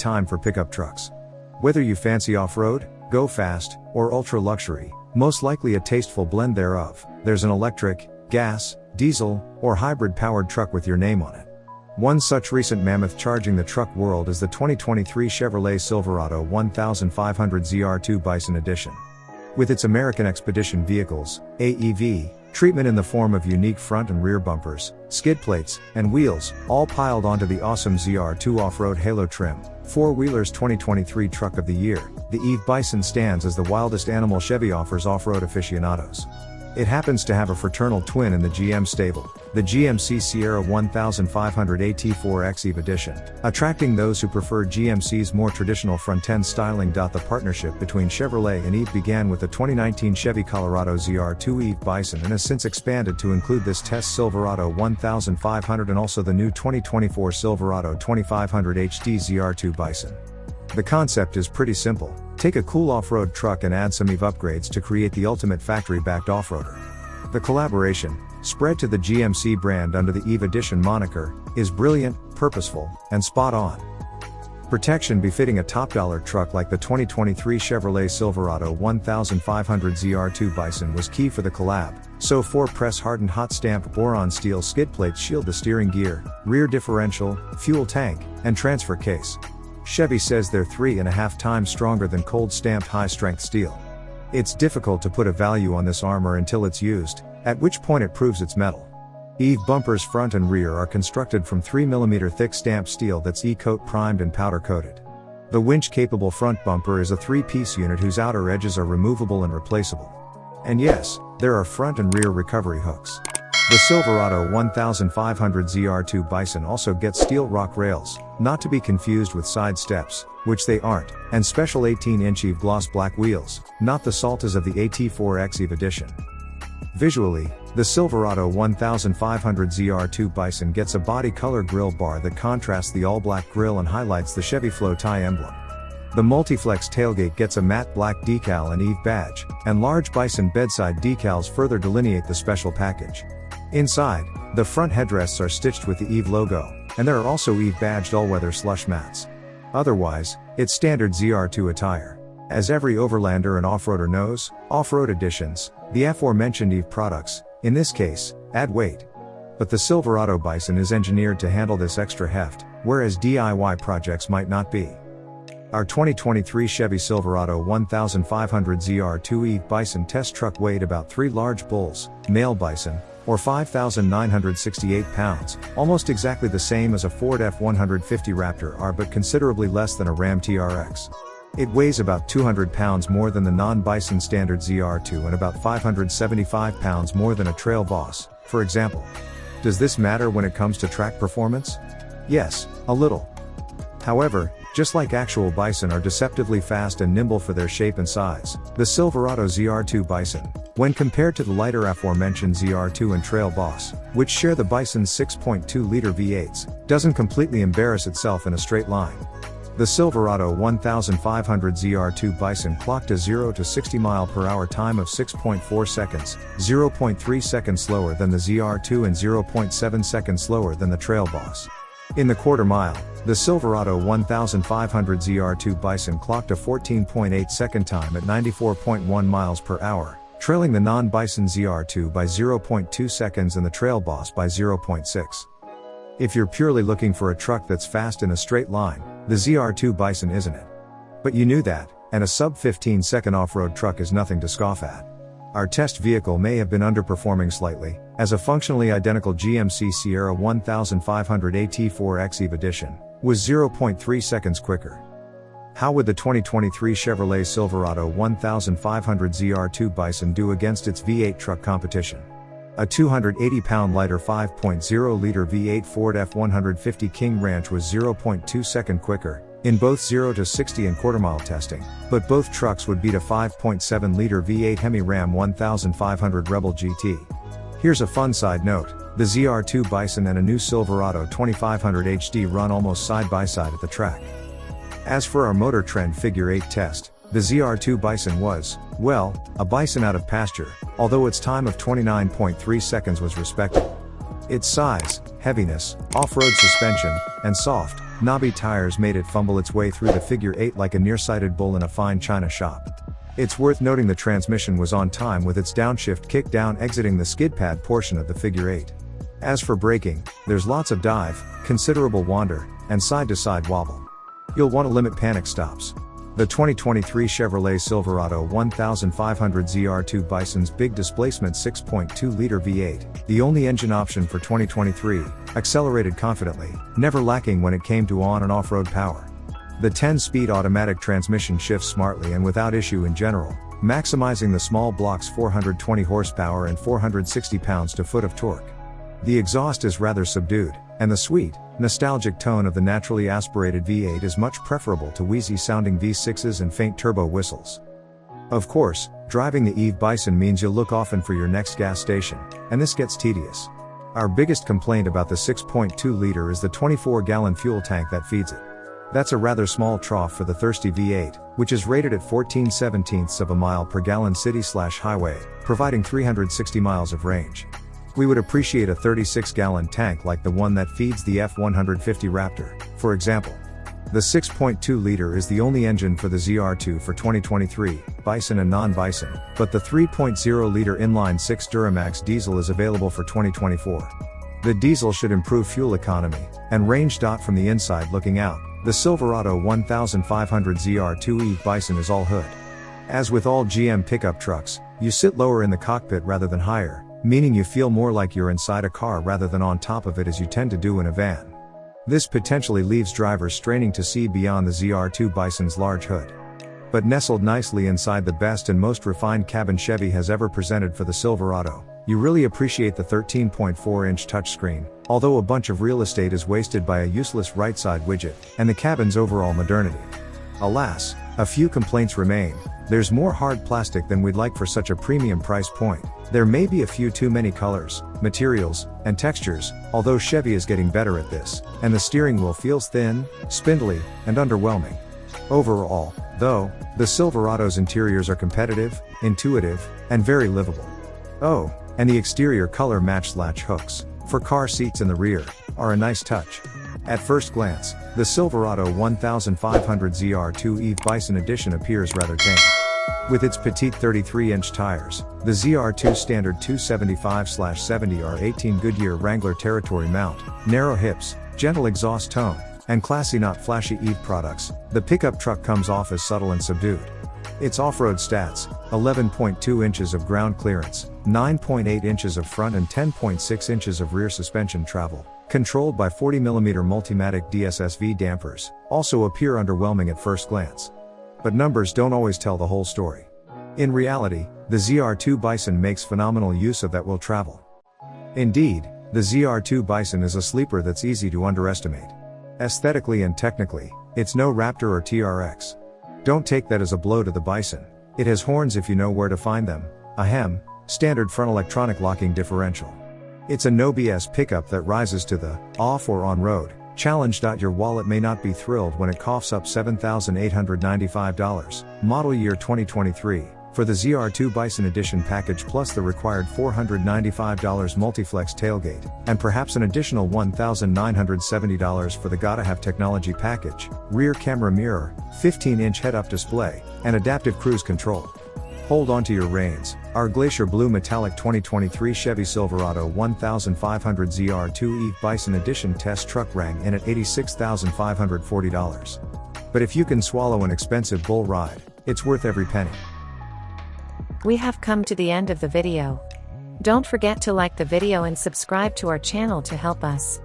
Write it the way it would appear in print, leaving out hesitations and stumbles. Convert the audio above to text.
time for pickup trucks. Whether you fancy off-road, go fast, or ultra-luxury, most likely a tasteful blend thereof, there's an electric, gas, diesel, or hybrid-powered truck with your name on it. One such recent mammoth charging the truck world is the 2023 Chevrolet Silverado 1500 ZR2 Bison Edition. With its American Expedition Vehicles, AEV, treatment in the form of unique front and rear bumpers, skid plates, and wheels, all piled onto the awesome ZR2 off-road halo trim, four-wheeler's 2023 Truck of the Year, the EVE Bison stands as the wildest animal Chevy offers off-road aficionados. It happens to have a fraternal twin in the GM stable, the GMC Sierra 1500 AT4X EVE Edition, attracting those who prefer GMC's more traditional front-end styling. The partnership between Chevrolet and EVE began with the 2019 Chevy Colorado ZR2 EVE Bison and has since expanded to include this test Silverado 1500 and also the new 2024 Silverado 2500 HD ZR2 Bison. The concept is pretty simple. Take a cool off-road truck and add some EVE upgrades to create the ultimate factory-backed off-roader. The collaboration, spread to the GMC brand under the EVE Edition moniker, is brilliant, purposeful, and spot on. Protection befitting a top-dollar truck like the 2023 Chevrolet Silverado 1500 ZR2 Bison was key for the collab, so 4 press-hardened hot-stamped boron steel skid plates shield the steering gear, rear differential, fuel tank, and transfer case. Chevy says they're 3.5 times stronger than cold-stamped high-strength steel. It's difficult to put a value on this armor until it's used, at which point it proves its mettle. EVE bumpers front and rear are constructed from 3mm thick stamped steel that's E-coat primed and powder coated. The winch-capable front bumper is a 3-piece unit whose outer edges are removable and replaceable. And yes, there are front and rear recovery hooks. The Silverado 1500 ZR2 Bison also gets steel rock rails, not to be confused with side steps, which they aren't, and special 18-inch EVE gloss black wheels, not the saltas of the AT4X EVE Edition. Visually, the Silverado 1500 ZR2 Bison gets a body color grille bar that contrasts the all-black grille and highlights the Chevy Flow tie emblem. The Multiflex tailgate gets a matte black decal and EVE badge, and large Bison bedside decals further delineate the special package. Inside, the front headrests are stitched with the EVE logo, and there are also EVE badged all-weather slush mats. Otherwise, it's standard ZR2 attire. As every overlander and off-roader knows, off-road editions, the aforementioned EVE products, in this case, add weight. But the Silverado Bison is engineered to handle this extra heft, whereas DIY projects might not be. Our 2023 Chevy Silverado 1500 ZR2 EVE Bison test truck weighed about 3 large bulls, male bison, or 5,968 pounds, almost exactly the same as a Ford F-150 Raptor R but considerably less than a Ram TRX. It weighs about 200 pounds more than the non-Bison standard ZR2 and about 575 pounds more than a Trail Boss, for example. Does this matter when it comes to track performance? Yes, a little. However, just like actual Bison are deceptively fast and nimble for their shape and size, the Silverado ZR2 Bison, when compared to the lighter aforementioned ZR2 and Trail Boss, which share the Bison's 6.2-liter V8s, doesn't completely embarrass itself in a straight line. The Silverado 1500 ZR2 Bison clocked a 0 to 60 mph time of 6.4 seconds, 0.3 seconds slower than the ZR2 and 0.7 seconds slower than the Trail Boss. In the quarter mile, the Silverado 1500 ZR2 Bison clocked a 14.8 second time at 94.1 mph, trailing the non-Bison ZR2 by 0.2 seconds and the Trail Boss by 0.6. If you're purely looking for a truck that's fast in a straight line, the ZR2 Bison isn't it. But you knew that, and a sub-15-second off-road truck is nothing to scoff at. Our test vehicle may have been underperforming slightly, as a functionally identical GMC Sierra 1500 AT4X EVE Edition was 0.3 seconds quicker. How would the 2023 Chevrolet Silverado 1500 ZR2 Bison do against its V8 truck competition? A 280-pound lighter 5.0-liter V8 Ford F-150 King Ranch was 0.2 seconds quicker, in both 0 to 60 and quarter-mile testing, but both trucks would beat a 5.7-liter V8 Hemi Ram 1500 Rebel GT. Here's a fun side note, the ZR2 Bison and a new Silverado 2500 HD run almost side-by-side at the track. As for our Motor Trend Figure 8 test, the ZR2 Bison was, well, a bison out of pasture, although its time of 29.3 seconds was respectable. Its size, heaviness, off-road suspension, and soft, Knobby tires made it fumble its way through the figure 8 like a nearsighted bull in a fine china shop. It's worth noting the transmission was on time with its downshift kick down exiting the skid pad portion of the figure 8. As for braking, there's lots of dive, considerable wander, and side-to-side wobble. You'll want to limit panic stops. The 2023 Chevrolet Silverado 1500 ZR2 Bison's big displacement 6.2-liter V8, the only engine option for 2023, accelerated confidently, never lacking when it came to on- and off-road power. The 10-speed automatic transmission shifts smartly and without issue in general, maximizing the small block's 420 horsepower and 460 pounds-to-foot of torque. The exhaust is rather subdued, and the sweet, nostalgic tone of the naturally aspirated V8 is much preferable to wheezy-sounding V6s and faint turbo whistles. Of course, driving the EVE Bison means you'll look often for your next gas station, and this gets tedious. Our biggest complaint about the 6.2-liter is the 24-gallon fuel tank that feeds it. That's a rather small trough for the thirsty V8, which is rated at 14/17 of a mile per gallon city/highway, providing 360 miles of range. We would appreciate a 36-gallon tank like the one that feeds the F-150 Raptor, for example. The 6.2-liter is the only engine for the ZR2 for 2023, Bison and non-Bison, but the 3.0-liter inline-6 Duramax diesel is available for 2024. The diesel should improve fuel economy and range. From the inside looking out, the Silverado 1500 ZR2 EVE Bison is all hood. As with all GM pickup trucks, you sit lower in the cockpit rather than higher, meaning you feel more like you're inside a car rather than on top of it as you tend to do in a van. This potentially leaves drivers straining to see beyond the ZR2 Bison's large hood. But nestled nicely inside the best and most refined cabin Chevy has ever presented for the Silverado, you really appreciate the 13.4-inch touchscreen, although a bunch of real estate is wasted by a useless right side widget, and the cabin's overall modernity. Alas, a few complaints remain. There's more hard plastic than we'd like for such a premium price point. There may be a few too many colors, materials, and textures, although Chevy is getting better at this, and the steering wheel feels thin, spindly, and underwhelming. Overall, though, the Silverado's interiors are competitive, intuitive, and very livable. Oh, and the exterior color matched latch hooks, for car seats in the rear, are a nice touch. At first glance, the Silverado 1500 ZR2 EVE Bison Edition appears rather tame. With its petite 33-inch tires, the ZR2 standard 275/70R18 Goodyear Wrangler Territory mount, narrow hips, gentle exhaust tone, and classy not flashy EVE products, the pickup truck comes off as subtle and subdued. Its off-road stats: 11.2 inches of ground clearance, 9.8 inches of front and 10.6 inches of rear suspension travel, controlled by 40mm Multimatic DSSV dampers, also appear underwhelming at first glance. But numbers don't always tell the whole story. In reality, the ZR2 Bison makes phenomenal use of that will travel. Indeed, the ZR2 Bison is a sleeper that's easy to underestimate. Aesthetically and technically, it's no Raptor or TRX. Don't take that as a blow to the Bison. It has horns if you know where to find them, ahem, standard front electronic locking differential. It's a no BS pickup that rises to the off or on road challenge. Your wallet may not be thrilled when it coughs up $7,895, model year 2023, for the ZR2 Bison Edition package plus the required $495 multi-flex tailgate, and perhaps an additional $1,970 for the gotta have technology package, rear camera mirror, 15-inch head-up display, and adaptive cruise control. Hold on to your reins. Our Glacier Blue Metallic 2023 Chevy Silverado 1500 ZR2 EVE Bison Edition test truck rang in at $86,540. But if you can swallow an expensive bull ride, it's worth every penny. We have come to the end of the video. Don't forget to like the video and subscribe to our channel to help us.